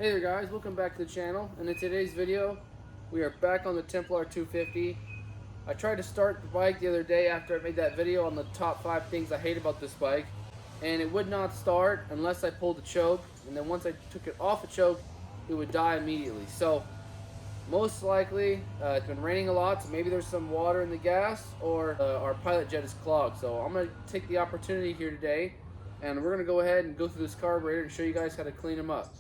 Hey there guys, welcome back to the channel, and in today's video we are back on the Templar 250. I tried to start the bike the other day after I made that video on the top 5 things I hate about this bike, and it would not start unless I pulled the choke, and then once I took it off the choke it would die immediately. So most likely it's been raining a lot, so maybe there's some water in the gas, or our pilot jet is clogged. So I'm going to take the opportunity here today and we're going to go ahead and go through this carburetor and show you guys how to clean them up.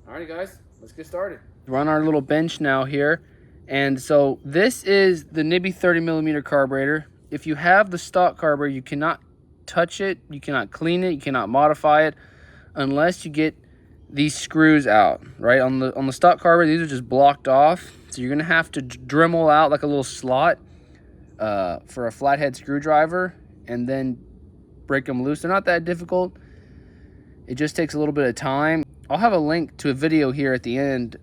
Alrighty guys, let's get started. We're on our little bench now here, and so this is the Nibbi 30mm carburetor. If you have the stock carburetor, you cannot touch it, you cannot clean it, you cannot modify it unless you get these screws out. Right on the stock carburetor, these are just blocked off, so you're gonna have to Dremel out like a little slot for a flathead screwdriver and then break them loose. They're not that difficult, it just takes a little bit of time. I'll have a link to a video here at the end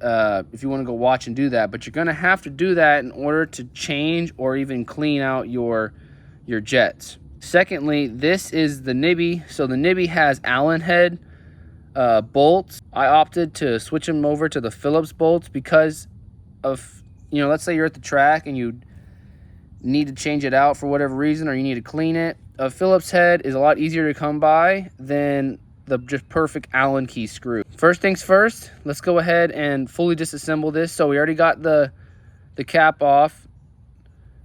if you want to go watch and do that, but you're going to have to do that in order to change or even clean out your jets. Secondly, this is the Nibbi. So the Nibbi has Allen head bolts. I opted to switch them over to the Phillips bolts because of, let's say you're at the track and you need to change it out for whatever reason, or you need to clean it. A Phillips head is a lot easier to come by than the just perfect Allen key screw. First things first, let's go ahead and fully disassemble this. So we already got the cap off.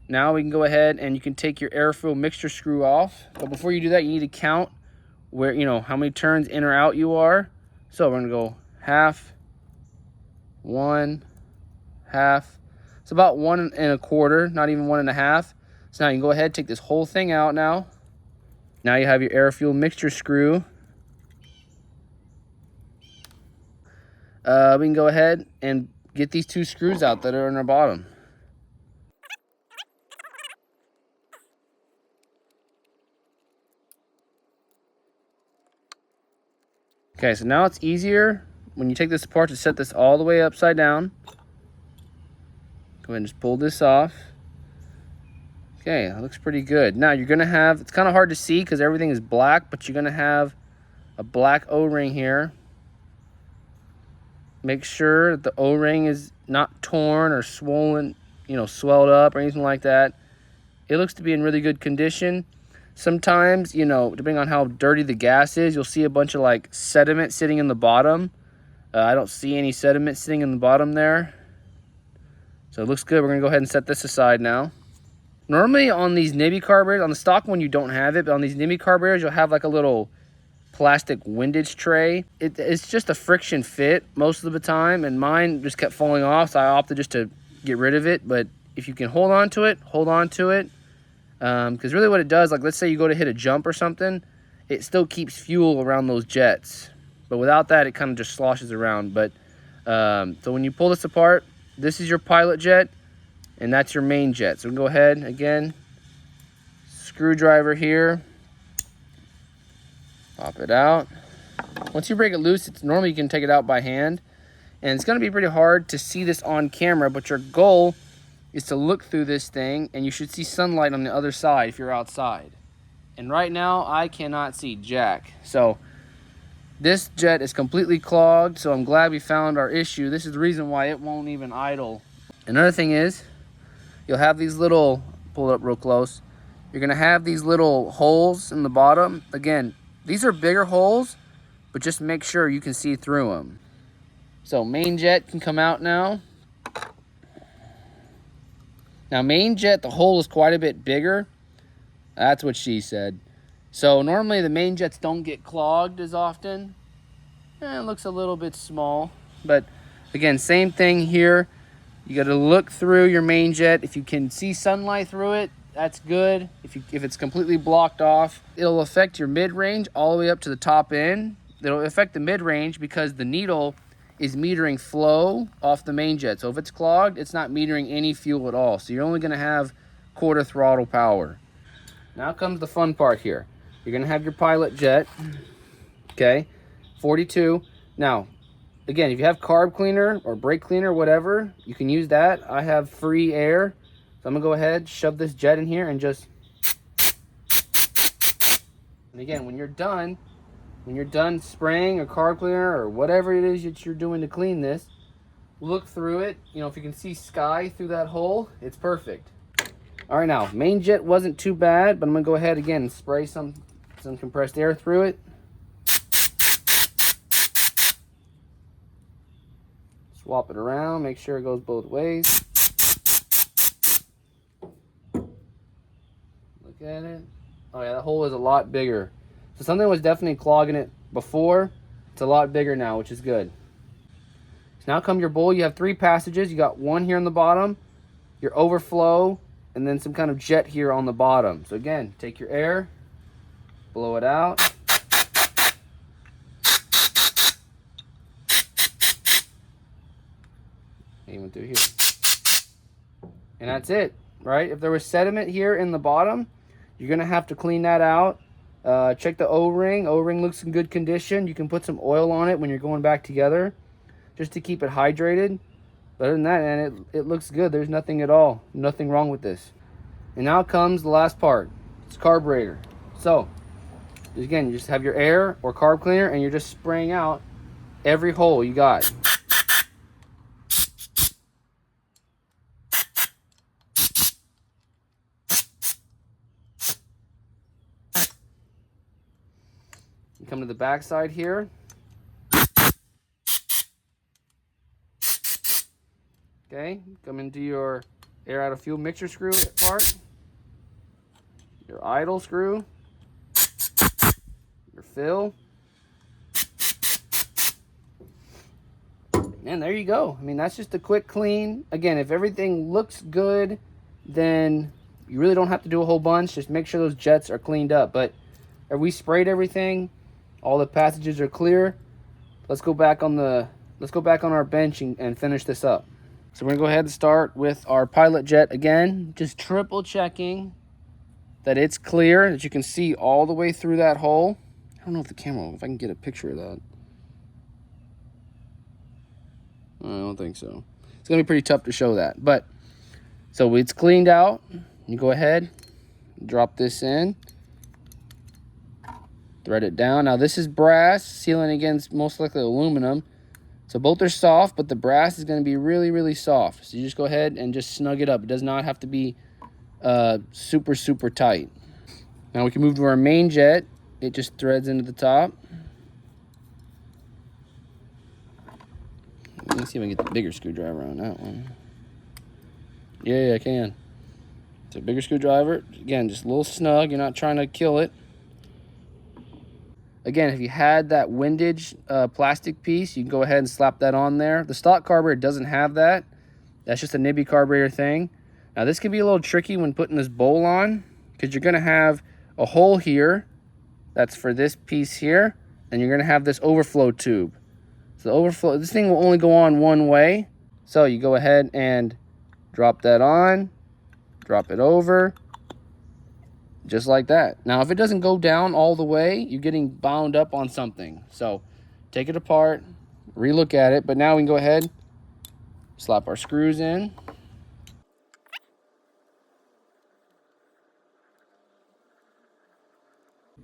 Now we can go ahead and you can take your air fuel mixture screw off. But before you do that, you need to count where, how many turns in or out you are. So we're gonna go half, 1, half. It's about 1 1/4, not even 1 1/2. So now you can go ahead, take this whole thing out now. Now you have your air fuel mixture screw. We can go ahead and get these 2 screws out that are on our bottom. Okay, so now it's easier when you take this apart to set this all the way upside down. Go ahead and just pull this off. Okay, that looks pretty good. Now you're gonna have, it's kind of hard to see because everything is black, but you're gonna have a black O-ring here. Make sure that the O-ring is not torn or swollen, swelled up or anything like that. It looks to be in really good condition. Sometimes, depending on how dirty the gas is, you'll see a bunch of like sediment sitting in the bottom. I don't see any sediment sitting in the bottom there. So it looks good. We're gonna go ahead and set this aside now. Normally on these Nibbi carburetors, on the stock one you don't have it, but on these Nibbi carburetors you'll have like a little plastic windage tray. It's just a friction fit most of the time, and mine just kept falling off, so I opted just to get rid of it. But if you can hold on to it, hold on to it, because really what it does, like let's say you go to hit a jump or something, it still keeps fuel around those jets, but without that it kind of just sloshes around. But so when you pull this apart, this is your pilot jet and that's your main jet. So we can go ahead again, screwdriver here, pop it out. Once you break it loose, it's normally you can take it out by hand, and it's going to be pretty hard to see this on camera, but your goal is to look through this thing and you should see sunlight on the other side if you're outside. And right now I cannot see jack. So this jet is completely clogged, so I'm glad we found our issue. This is the reason why it won't even idle. Another thing is, you'll have these little, pull it up real close, you're going to have these little holes in the bottom. Again, these are bigger holes, but just make sure you can see through them. So main jet can come out now. Now main jet, the hole is quite a bit bigger. That's what she said. So normally the main jets don't get clogged as often. It looks a little bit small, but again, same thing here. You got to look through your main jet. If you can see sunlight through it, that's good. If it's completely blocked off, it'll affect your mid-range all the way up to the top end. It'll affect the mid-range because the needle is metering flow off the main jet. So if it's clogged, it's not metering any fuel at all. So you're only going to have quarter throttle power. Now comes the fun part here. You're going to have your pilot jet, okay, 42. Now, again, if you have carb cleaner or brake cleaner, whatever, you can use that. I have free air. So I'm going to go ahead, shove this jet in here and just... And again, when you're done, when you're done spraying or carb cleaner or whatever it is that you're doing to clean this, look through it. You know, if you can see sky through that hole, it's perfect. All right, now, main jet wasn't too bad, but I'm gonna go ahead again and spray some compressed air through it. Swap it around, make sure it goes both ways. Look at it. Oh yeah, that hole is a lot bigger. So something was definitely clogging it before. It's a lot bigger now, which is good. So now come your bowl. You have 3 passages. You got one here on the bottom, your overflow, and then some kind of jet here on the bottom. So again, take your air, blow it out. Even through here. And that's it, right? If there was sediment here in the bottom, you're gonna have to clean that out. Check the O-ring. O-ring looks in good condition. You can put some oil on it when you're going back together, just to keep it hydrated. But other than that, and it looks good. There's nothing at all, nothing wrong with this. And now comes the last part. It's carburetor. So again, you just have your air or carb cleaner, and you're just spraying out every hole you got. You come to the back side here. Okay, come into your air out of fuel mixture screw part, your idle screw, your fill, and there you go. I mean, that's just a quick clean. Again, if everything looks good, then you really don't have to do a whole bunch. Just make sure those jets are cleaned up. But if we sprayed everything, all the passages are clear. Let's go back on our bench and finish this up. So we're gonna go ahead and start with our pilot jet again, just triple checking that it's clear, that you can see all the way through that hole. I don't know if I can get a picture of that. I don't think so. It's gonna be pretty tough to show that, but so it's cleaned out. You go ahead, drop this in, thread it down. Now this is brass, sealing against most likely aluminum. So both are soft, but the brass is going to be really, really soft. So you just go ahead and just snug it up. It does not have to be super, super tight. Now we can move to our main jet. It just threads into the top. Let me see if I can get the bigger screwdriver on that one. Yeah, I can. It's a bigger screwdriver. Again, just a little snug. You're not trying to kill it. Again, if you had that windage plastic piece, you can go ahead and slap that on there. The stock carburetor doesn't have that. That's just a Nibbi carburetor thing. Now this can be a little tricky when putting this bowl on, because you're gonna have a hole here that's for this piece here, and you're gonna have this overflow tube. So the overflow, this thing will only go on one way. So you go ahead and drop that on, drop it over, just like that. Now, if it doesn't go down all the way, you're getting bound up on something. So take it apart, relook at it. But now we can go ahead, slap our screws in.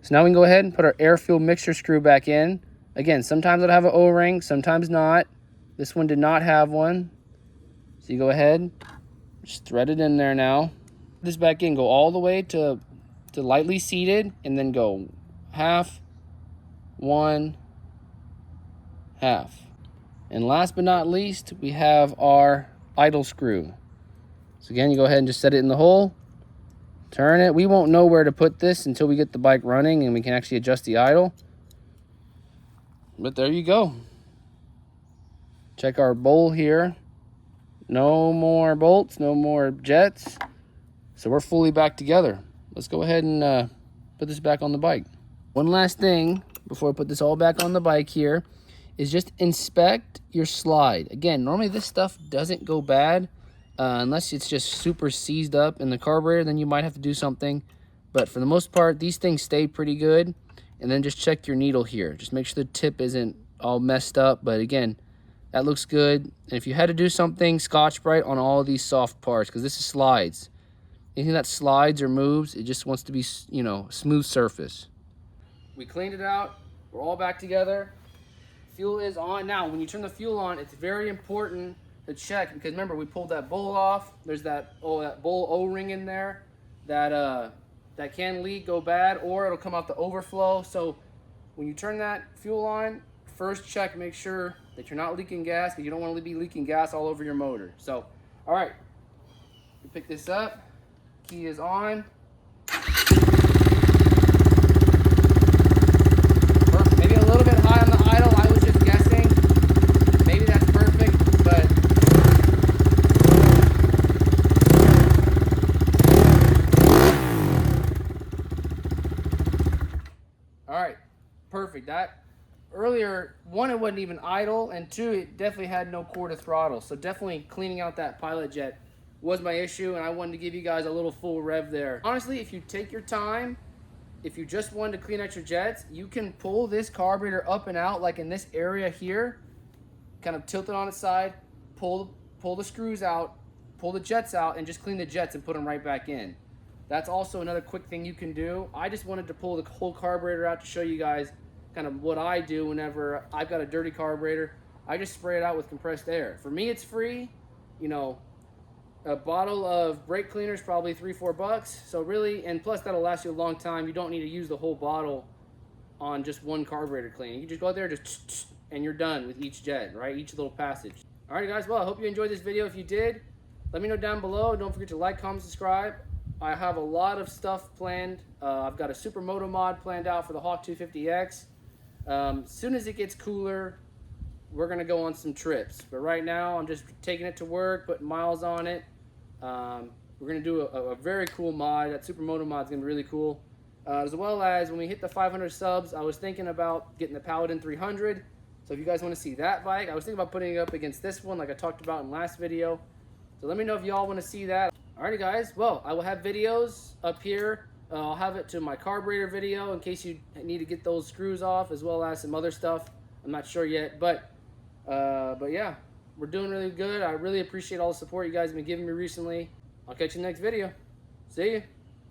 So now we can go ahead and put our air-fuel mixture screw back in. Again, sometimes it'll have an O-ring, sometimes not. This one did not have one. So you go ahead, just thread it in there now. Put this back in, go all the way to lightly seated, and then go half, one, half. And last but not least, we have our idle screw. So again, you go ahead and just set it in the hole, turn it. We won't know where to put this until we get the bike running and we can actually adjust the idle. But there you go. Check our bowl here. No more bolts, no more jets. So we're fully back together. Let's go ahead and put this back on the bike. One last thing before I put this all back on the bike here is just inspect your slide. Again, normally this stuff doesn't go bad unless it's just super seized up in the carburetor, then you might have to do something. But for the most part, these things stay pretty good. And then just check your needle here. Just make sure the tip isn't all messed up. But again, that looks good. And if you had to do something, Scotch-Brite on all of these soft parts, because this is slides. Anything that slides or moves, it just wants to be, you know, smooth surface. We cleaned it out. We're all back together. Fuel is on. Now, when you turn the fuel on, it's very important to check, because remember, we pulled that bowl off. There's that bowl O-ring in there that can leak, go bad, or it'll come out the overflow. So when you turn that fuel on, first check, make sure that you're not leaking gas, because you don't want to be leaking gas all over your motor. So, all right, we pick this up. Key is on. Perfect. Maybe a little bit high on the idle. I was just guessing. Maybe that's perfect, but all right, perfect. That earlier, one, it wasn't even idle, and two, it definitely had no core to throttle. So definitely cleaning out that pilot jet was my issue, and I wanted to give you guys a little full rev there. Honestly, if you take your time, if you just wanted to clean out your jets, you can pull this carburetor up and out, like in this area here, kind of tilt it on its side, pull the screws out, pull the jets out, and just clean the jets and put them right back in. That's also another quick thing you can do. I just wanted to pull the whole carburetor out to show you guys kind of what I do whenever I've got a dirty carburetor. I just spray it out with compressed air. For me, it's free. You know, a bottle of brake cleaner is probably $3-4. So really, and plus that'll last you a long time. You don't need to use the whole bottle on just one carburetor clean. You can just go out there, just and you're done with each jet, right? Each little passage. All right, guys. Well, I hope you enjoyed this video. If you did, let me know down below. Don't forget to like, comment, subscribe. I have a lot of stuff planned. I've got a Supermoto Mod planned out for the Hawk 250X. As soon as it gets cooler, we're gonna go on some trips. But right now, I'm just taking it to work, putting miles on it. We're gonna do a very cool mod. That Supermoto Mod is gonna be really cool. As well as when we hit the 500 subs, I was thinking about getting the Paladin 300. So if you guys want to see that bike, I was thinking about putting it up against this one, like I talked about in the last video. So let me know if y'all want to see that. Alrighty, guys. Well, I will have videos up here. I'll have it to my carburetor video in case you need to get those screws off, as well as some other stuff. I'm not sure yet, but yeah, we're doing really good. I really appreciate all the support you guys have been giving me recently. I'll catch you in the next video. See you.